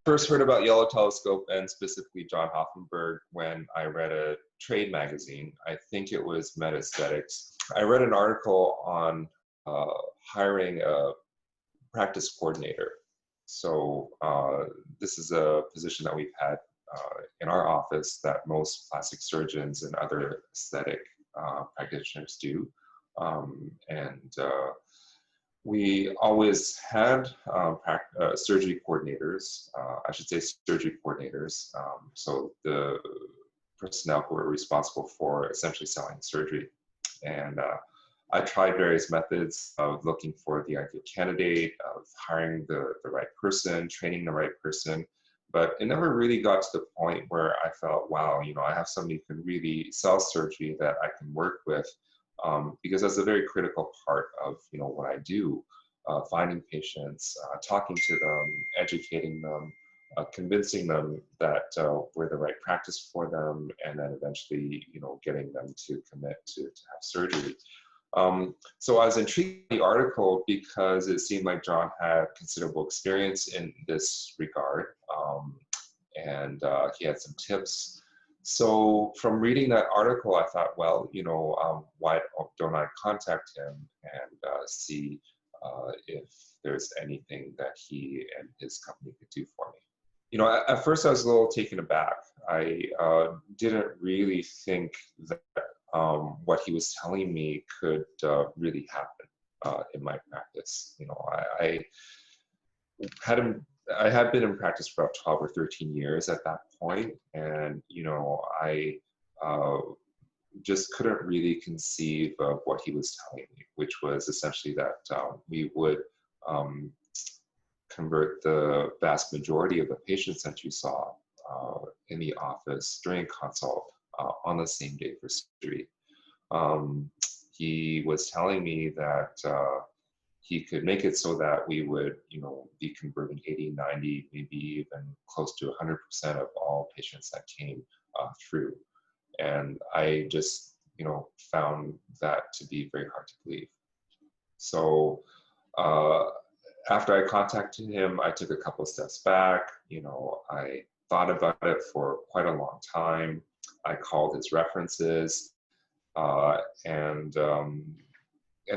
First heard about YellowTelescope and specifically John Hoffenberg when I read a trade magazine. I think it was Meta-Aesthetics. I read an article on hiring a practice coordinator. So this is a position that we've had in our office that most plastic surgeons and other aesthetic practitioners do. We always had surgery coordinators, I should say surgery coordinators. So the personnel who were responsible for essentially selling surgery. And I tried various methods of looking for the ideal candidate, of hiring the right person, training the right person, but it never really got to the point where I felt, wow, you know, I have somebody who can really sell surgery that I can work with. Because that's a very critical part of, you know, what I do, finding patients, talking to them, educating them, convincing them that we're the right practice for them, and then eventually, you know, getting them to commit to have surgery. So I was intrigued by the article because it seemed like John had considerable experience in this regard, and he had some tips. So from reading that article, I thought, well, you know, why don't I contact him and see if there's anything that he and his company could do for me. You know, at first I was a little taken aback. I didn't really think that what he was telling me could really happen in my practice. You know, I had been in practice for about 12 or 13 years at that point, and you know, I just couldn't really conceive of what he was telling me, which was essentially that we would convert the vast majority of the patients that you saw in the office during consult on the same day for surgery. He was telling me that he could make it so that we would, you know, be converting 80, 90, maybe even close to 100% of all patients that came through. And I just, you know, found that to be very hard to believe. So after I contacted him, I took a couple of steps back. You know, I thought about it for quite a long time. I called his references, and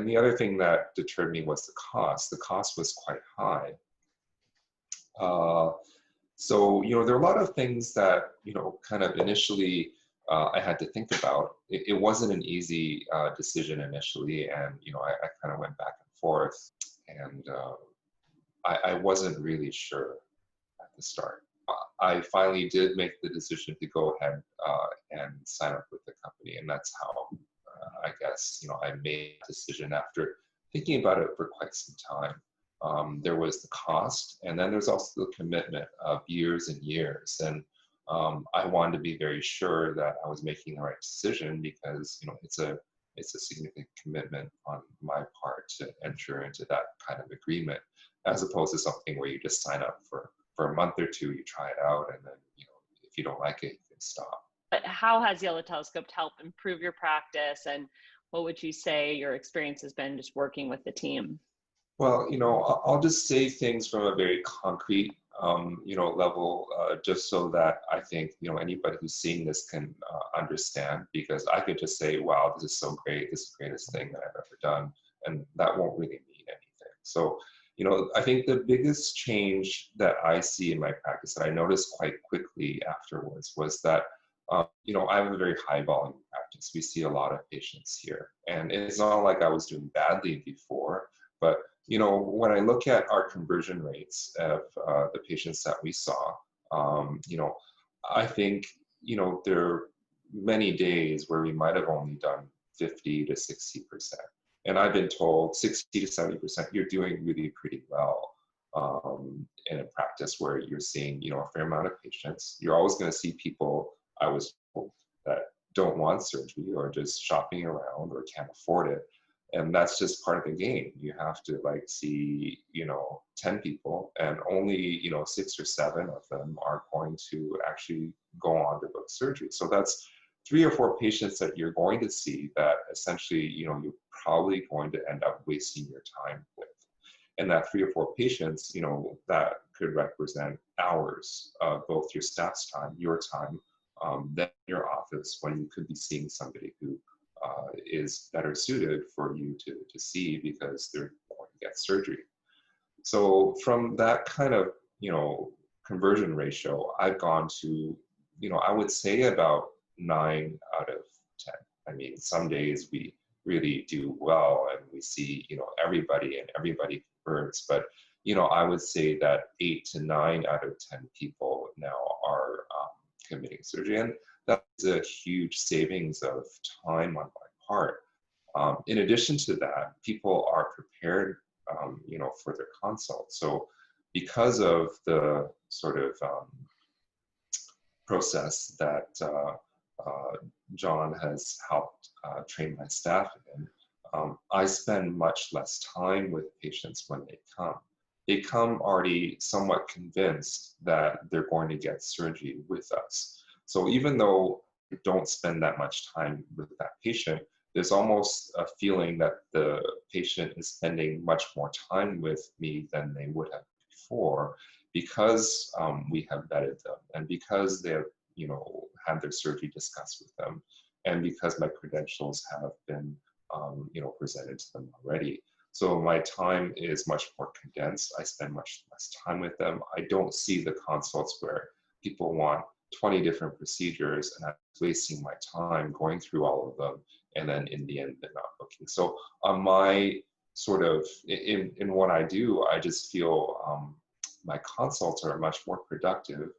the other thing that deterred me was the cost. The cost was quite high. So, you know, there are a lot of things that, you know, kind of initially I had to think about. It wasn't an easy decision initially, and, you know, I kind of went back and forth, and I wasn't really sure at the start. I finally did make the decision to go ahead and sign up with the company, and that's how I guess, you know, I made a decision after thinking about it for quite some time. There was the cost, and then there's also the commitment of years and years. And I wanted to be very sure that I was making the right decision because, you know, it's a significant commitment on my part to enter into that kind of agreement, as opposed to something where you just sign up for a month or two, you try it out, and then, you know, if you don't like it, you can stop. But how has YellowTelescope helped improve your practice, and what would you say your experience has been just working with the team? Well, you know, I'll just say things from a very concrete, you know, level, just so that I think, you know, anybody who's seeing this can understand, because I could just say, wow, this is so great, this is the greatest thing that I've ever done, and that won't really mean anything. So, you know, I think the biggest change that I see in my practice that I noticed quite quickly afterwards was that you know, I have a very high volume practice. We see a lot of patients here, and it's not like I was doing badly before, but, you know, when I look at our conversion rates of the patients that we saw, you know, I think, you know, there are many days where we might have only done 50 to 60%. And I've been told 60 to 70%, you're doing really pretty well in a practice where you're seeing, you know, a fair amount of patients. You're always going to see people, I was told, that don't want surgery or just shopping around or can't afford it. And that's just part of the game. You have to like see, you know, 10 people, and only, you know, 6 or 7 of them are going to actually go on to book surgery. So that's 3 or 4 patients that you're going to see that essentially, you know, you're probably going to end up wasting your time with. And that 3 or 4 patients, you know, that could represent hours of both your staff's time, your time, then your office, when you could be seeing somebody who is better suited for you to see because they're going to get surgery. So from that kind of, conversion ratio, I've gone to, I would say about 9 out of 10. I mean, some days we really do well and we see, everybody and everybody converts, but, I would say that 8 to 9 out of 10 people now are committing surgery. And that's a huge savings of time on my part. In addition to that, people are prepared, for their consult. So because of the sort of process that John has helped train my staff in, I spend much less time with patients when they come. They come already somewhat convinced that they're going to get surgery with us. So even though we don't spend that much time with that patient, there's almost a feeling that the patient is spending much more time with me than they would have before, because we have vetted them and because they have, had their surgery discussed with them, and because my credentials have been, presented to them already. So my time is much more condensed. I spend much less time with them. I don't see the consults where people want 20 different procedures and I'm wasting my time going through all of them, and then in the end they're not booking. So on my sort of, in what I do, I just feel my consults are much more productive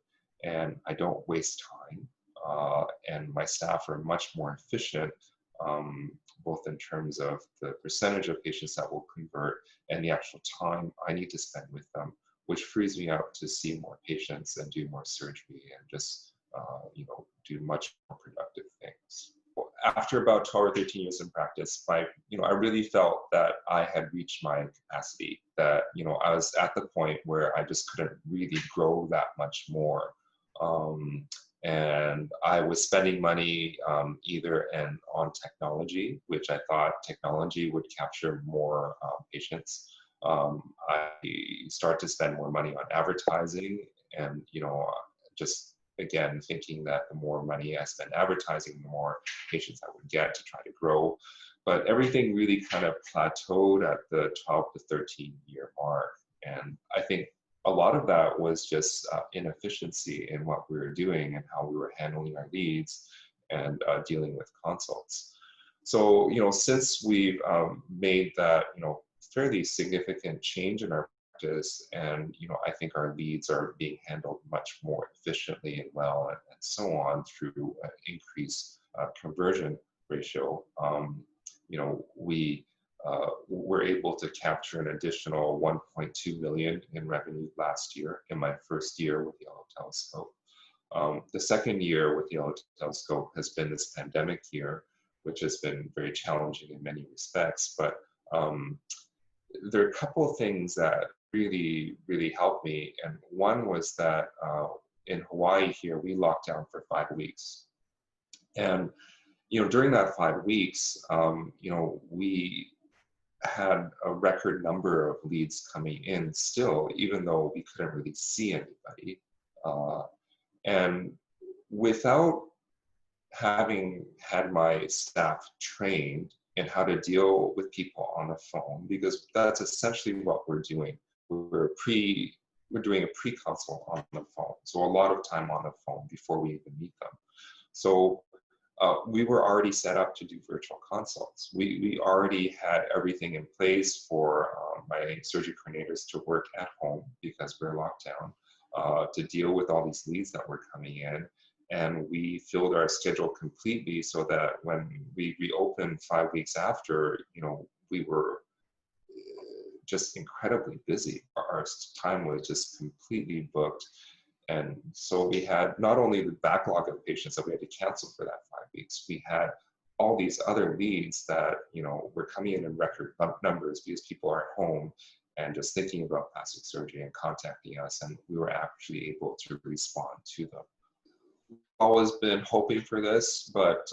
and I don't waste time, and my staff are much more efficient, both in terms of the percentage of patients that will convert and the actual time I need to spend with them, which frees me up to see more patients and do more surgery and just, do much more productive things. After about 12 or 13 years in practice, I really felt that I had reached my capacity, that, I was at the point where I just couldn't really grow that much more. And I was spending money either on technology, which I thought technology would capture more patients. I started to spend more money on advertising, and just again thinking that the more money I spend advertising, the more patients I would get to try to grow. But everything really kind of plateaued at the 12 to 13 year mark, and I think a lot of that was just inefficiency in what we were doing and how we were handling our leads and dealing with consults. So, since we've made that, fairly significant change in our practice, and, I think our leads are being handled much more efficiently and well, and so on, through increased conversion ratio, we were able to capture an additional 1.2 million in revenue last year, in my first year with YellowTelescope. The second year with YellowTelescope has been this pandemic year, which has been very challenging in many respects. But there are a couple of things that really, really helped me. And one was that in Hawaii here, we locked down for 5 weeks. And, during that 5 weeks, we had a record number of leads coming in still, even though we couldn't really see anybody. And without having had my staff trained in how to deal with people on the phone, because that's essentially what we're doing. We're doing a pre-consult on the phone. So a lot of time on the phone before we even meet them. So we were already set up to do virtual consults. We already had everything in place for my surgery coordinators to work at home because we're locked down, to deal with all these leads that were coming in. And we filled our schedule completely so that when we reopened 5 weeks after, we were just incredibly busy. Our time was just completely booked. And so we had not only the backlog of patients that we had to cancel for that 5 weeks, we had all these other leads that, were coming in record numbers because people are at home and just thinking about plastic surgery and contacting us, and we were actually able to respond to them. Always been hoping for this, but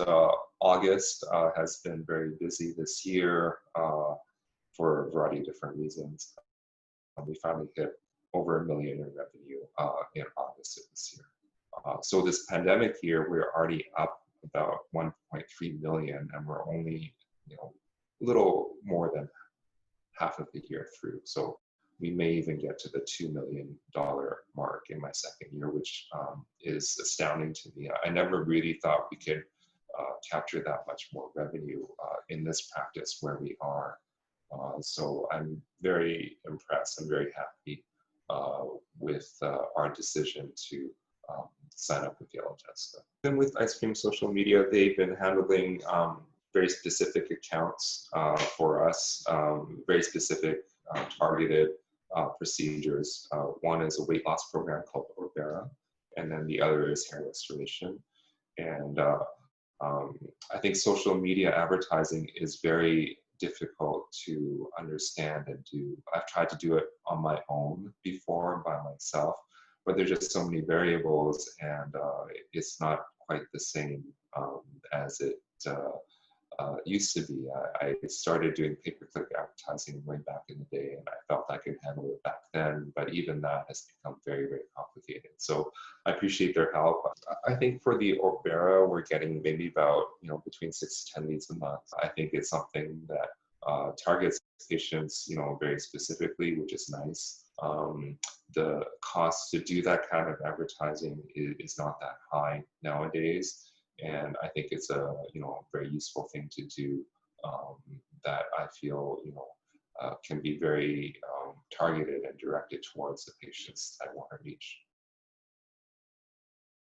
August has been very busy this year for a variety of different reasons. We finally hit over $1 million in revenue in August of this year. So this pandemic year, we're already up about 1.3 million, and we're only, a little more than half of the year through. So we may even get to the $2 million mark in my second year, which is astounding to me. I never really thought we could capture that much more revenue in this practice where we are. So I'm very impressed. I'm very happy with our decision to sign up with YellowTelescope. And with Ice Cream Social Media, they've been handling very specific accounts for us, very specific targeted procedures. One is a weight loss program called Oversight, and then the other is hair restoration. And I think social media advertising is very difficult to understand and do. I've tried to do it on my own before by myself, but there's just so many variables, and it's not quite the same as it used to be. I started doing pay-per-click advertising way back in the day, and I felt I could handle it back then, but even that has become very, very complicated. So I appreciate their help. I think for the Orbera, we're getting maybe about, between 6 to 10 leads a month. I think it's something that targets patients, very specifically, which is nice. The cost to do that kind of advertising is not that high nowadays. And I think it's a very useful thing to do that I feel can be very targeted and directed towards the patients I want to reach.